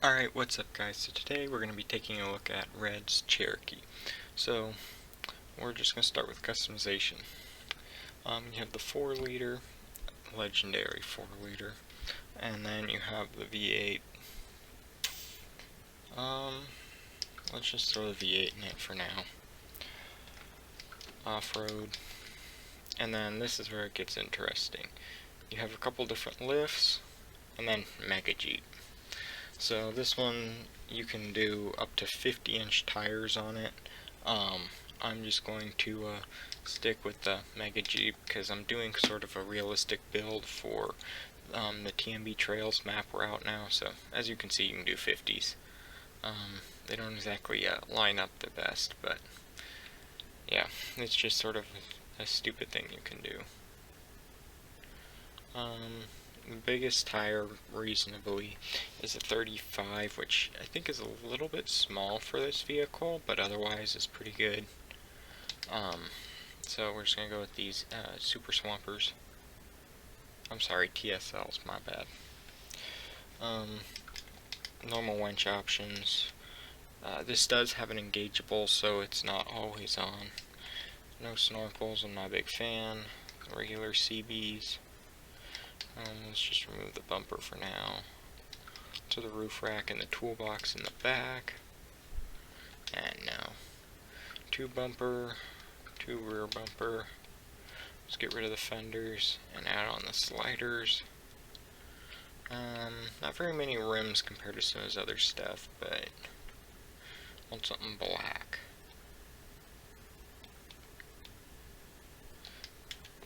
Alright, what's up guys? So today we're going to be taking a look at Red's Cherokee. So we're just going to start with customization. You have the 4-liter, legendary 4-liter, and then you have the V8. Let's just throw the V8 in it for now. Off-road. And then this is where it gets interesting. You have a couple different lifts, and then Mega Jeep. So this one, you can do up to 50-inch tires on it. I'm just going to stick with the Mega Jeep because I'm doing sort of a realistic build for the TMB Trails map route now. So as you can see, you can do 50s. They don't exactly line up the best, but yeah, it's just sort of a stupid thing you can do. The biggest tire, reasonably, is a 35, which I think is a little bit small for this vehicle, but otherwise is pretty good. So we're just going to go with these Super Swampers. I'm sorry, TSLs, my bad. Normal winch options. This does have an engageable, so it's not always on. No snorkels, I'm not a big fan. Regular CBs. Let's just remove the bumper for now. To the roof rack and the toolbox in the back. And now, 2 bumper, 2 rear bumper. Let's get rid of the fenders and add on the sliders. Not very many rims compared to some of his other stuff, but I want something black.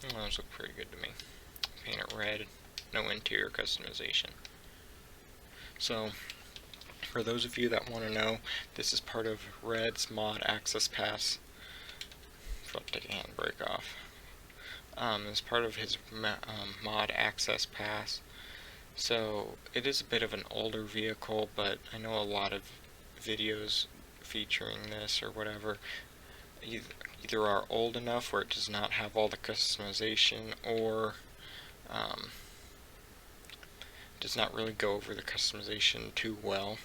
Those look pretty good to me. Paint it red. No interior customization. So, for those of you that want to know, this is part of Red's mod access pass. I'll take a handbrake off. It's part of his mod access pass. So, it is a bit of an older vehicle, but I know a lot of videos featuring this or whatever either are old enough where it does not have all the customization, or does not really go over the customization too well.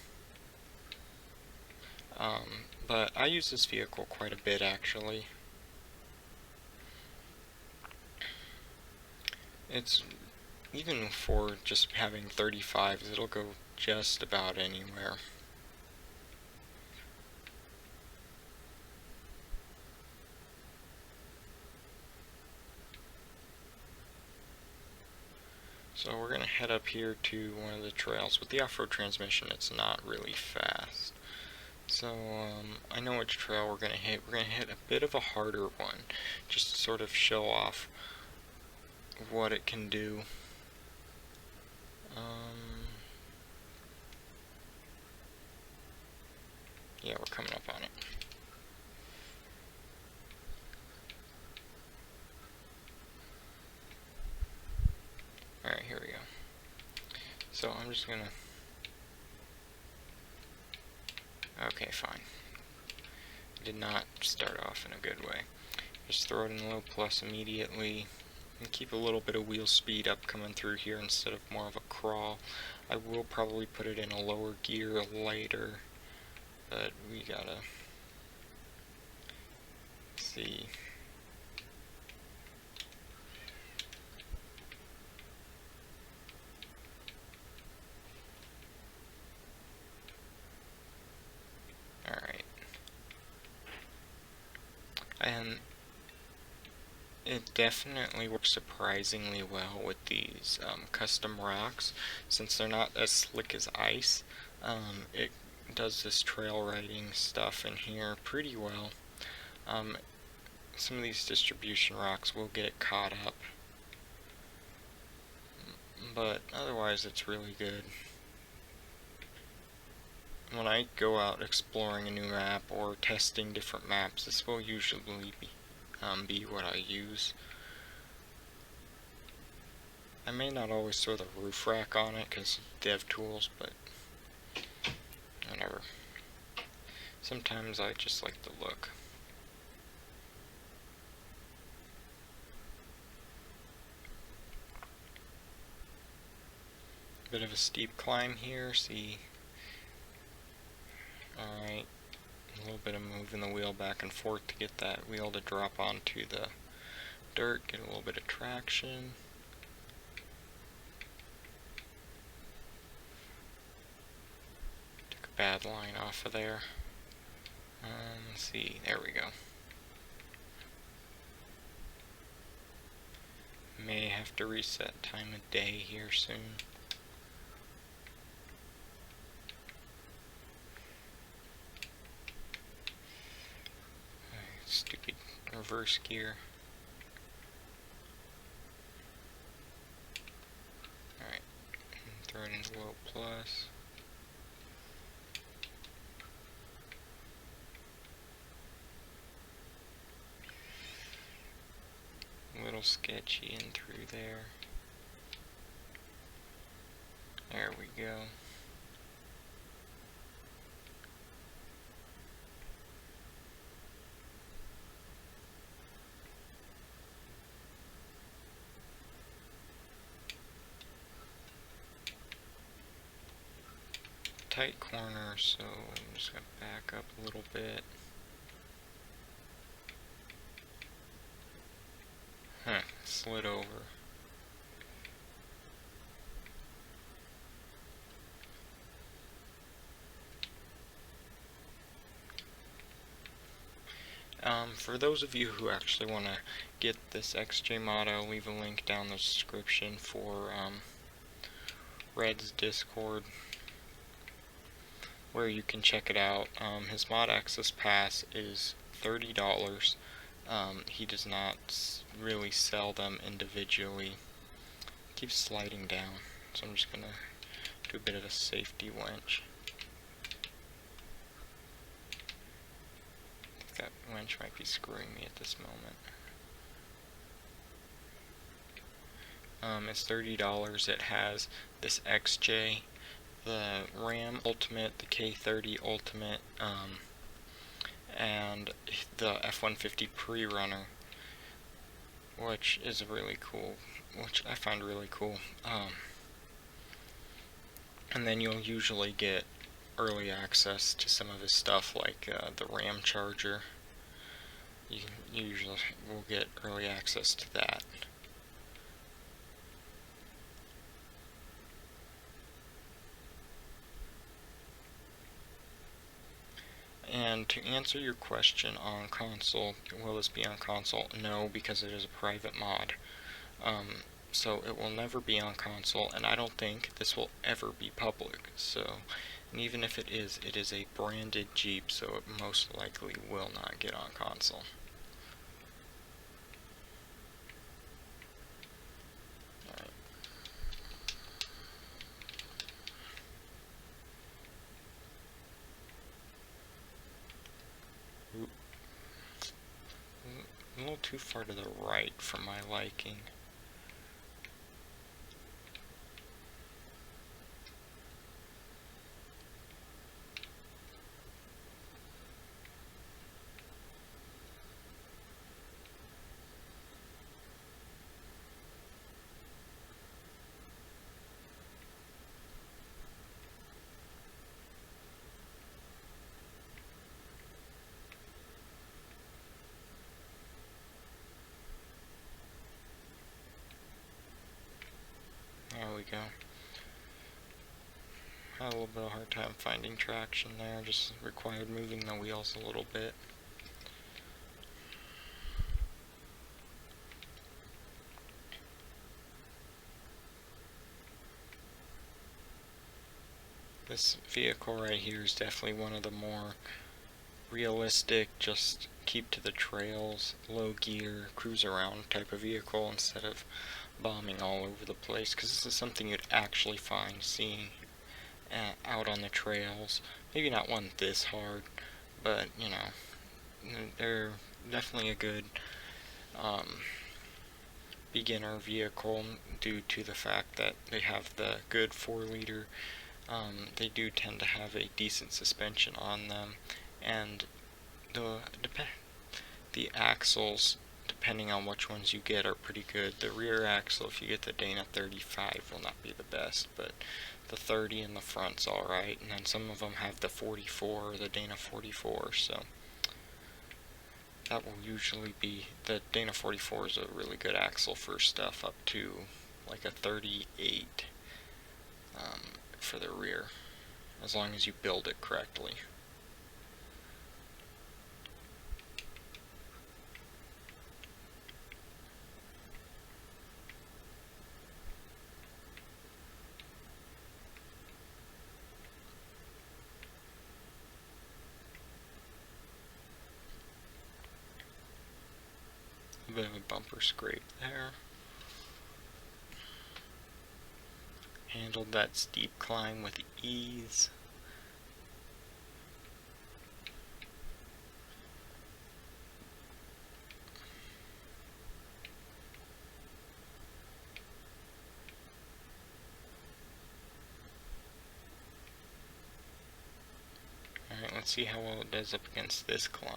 But I use this vehicle quite a bit actually. It's even for just having 35s, it'll go just about anywhere. So we're going to head up here to one of the trails. With the off-road transmission, it's not really fast. So I know which trail we're going to hit. We're going to hit a bit of a harder one, just to sort of show off what it can do. Yeah, we're coming up on it. Alright, here we go. So I'm just gonna... Okay, fine. Did not start off in a good way. Just throw it in low plus immediately. And keep a little bit of wheel speed up coming through here instead of more of a crawl. I will probably put it in a lower gear later, but we gotta see. Alright. And it definitely works surprisingly well with these custom rocks. Since they're not as slick as ice, it does this trail riding stuff in here pretty well. Some of these distribution rocks will get it caught up, but otherwise it's really good. When I go out exploring a new map or testing different maps, this will usually be what I use. I may not always throw the roof rack on it because dev tools, but whatever. Sometimes I just like the look. Bit of a steep climb here, see Alright, a little bit of moving the wheel back and forth to get that wheel to drop onto the dirt, get a little bit of traction. Took a bad line off of there. Let's see, there we go. May have to reset time of day here soon. Stupid reverse gear. Alright, throw it into low plus. A little sketchy in through there. There we go. Tight corner, so I'm just going to back up a little bit. Slid over. For those of you who actually want to get this XJ mod, I'll leave a link down the description for Red's Discord, where you can check it out. His mod access pass is $30. He does not really sell them individually. It keeps sliding down, so I'm just gonna do a bit of a safety winch. I think that winch might be screwing me at this moment. It's $30. It has this XJ, the Ram Ultimate, the K30 Ultimate, and the F-150 Pre-Runner, which is really cool, which I find really cool. And then you'll usually get early access to some of his stuff, like the RAM charger. You usually will get early access to that. And to answer your question on console, will this be on console? No, because it is a private mod. So it will never be on console, and I don't think this will ever be public. So, and even if it is a branded Jeep, so it most likely will not get on console. Alright. A little too far to the right for my liking. There we go. Had a little bit of a hard time finding traction there, just required moving the wheels a little bit. This vehicle right here is definitely one of the more realistic, just keep to the trails, low gear, cruise around type of vehicle instead of bombing all over the place, because this is something you'd actually find seeing out on the trails. Maybe not one this hard, but you know, they're definitely a good beginner vehicle due to the fact that they have the good 4-liter. They do tend to have a decent suspension on them, and the axles, depending on which ones you get, are pretty good. The rear axle, if you get the Dana 35, will not be the best, but the 30 in the front's alright, and then some of them have the 44 or the Dana 44, so that will usually be, the Dana 44 is a really good axle for stuff up to like a 38 for the rear, as long as you build it correctly. A bit of a bumper scrape there. Handled that steep climb with ease. Alright, let's see how well it does up against this climb.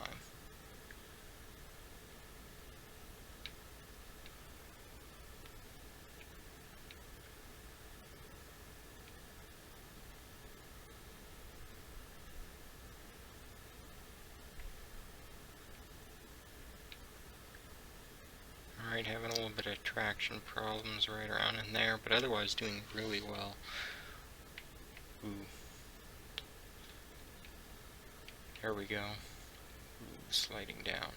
Alright, having a little bit of traction problems right around in there, but otherwise doing really well. Ooh. There we go. Ooh, sliding down.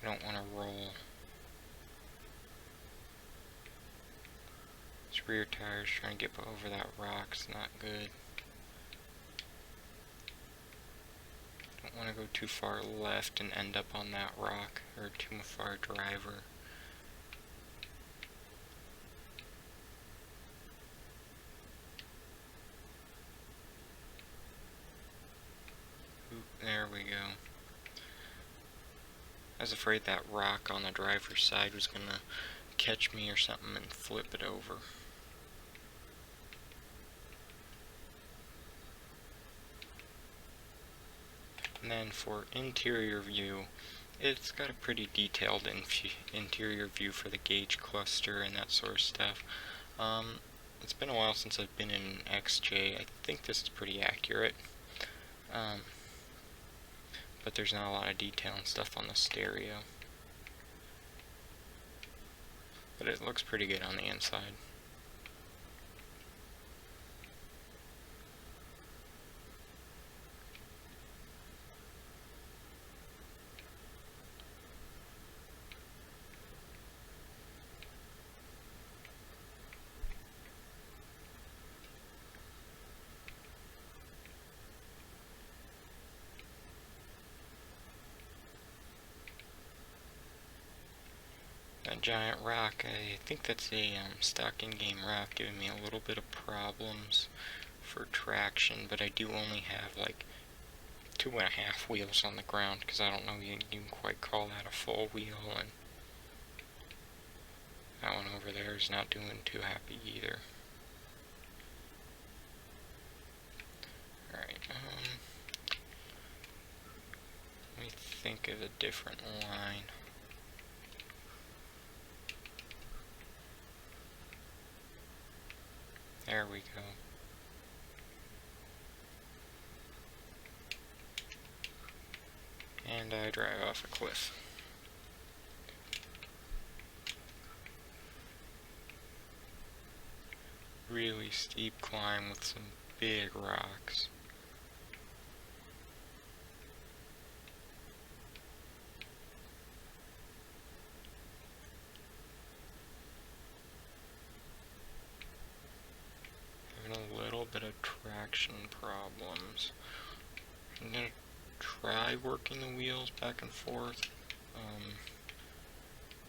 I don't want to roll. This rear tire's trying to get over that rock's not good. Don't want to go too far left and end up on that rock, or too far driver. Oop, there we go. I was afraid that rock on the driver's side was gonna catch me or something and flip it over. And then for interior view, it's got a pretty detailed interior view for the gauge cluster and that sort of stuff. It's been a while since I've been in XJ. I think this is pretty accurate. But there's not a lot of detail and stuff on the stereo. But it looks pretty good on the inside. That giant rock, I think that's a stock in-game rock, giving me a little bit of problems for traction, but I do only have like 2.5 wheels on the ground, because I don't know you can quite call that a full wheel, and that one over there is not doing too happy either. Alright, let me think of a different line. There we go. And I drive off a cliff. Really steep climb with some big rocks. A little bit of traction problems. I'm gonna try working the wheels back and forth.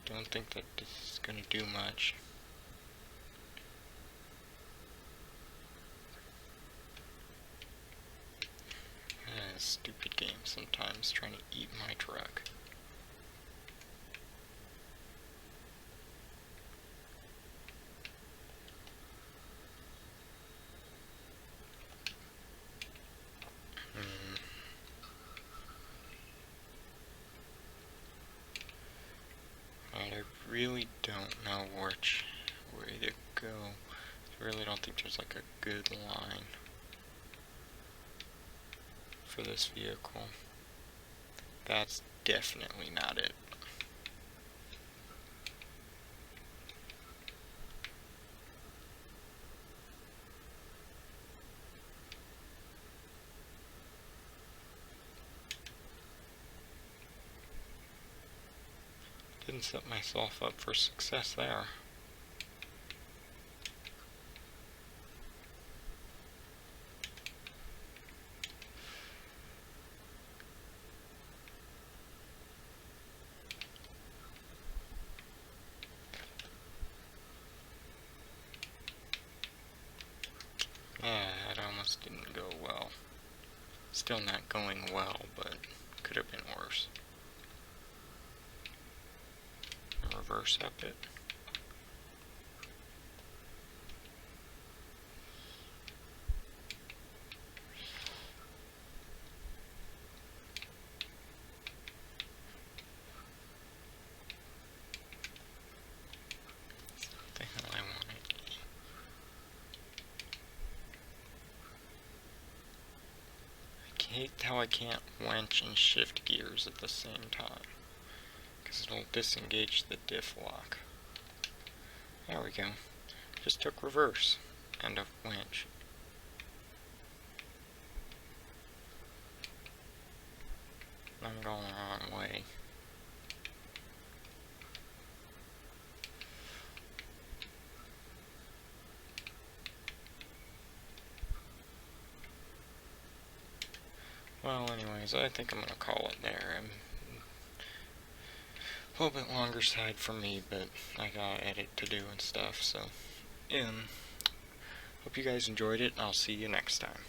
Don't think that this is gonna do much. Stupid game sometimes trying to eat my truck. I really don't know which way to go. It's really don't think there's like a good line for this vehicle. That's definitely not it. Didn't set myself up for success there. That almost didn't go well. Still not going well, but could have been worse. Reverse up it. What the hell I wanted. I hate how I can't winch and shift gears at the same time, because it'll disengage the diff lock. There we go. Just took reverse and a winch. I'm going the wrong way. Well, anyways, I think I'm going to call it there. I'm a little bit longer side for me, but I got edit to do and stuff, so hope you guys enjoyed it. I'll see you next time.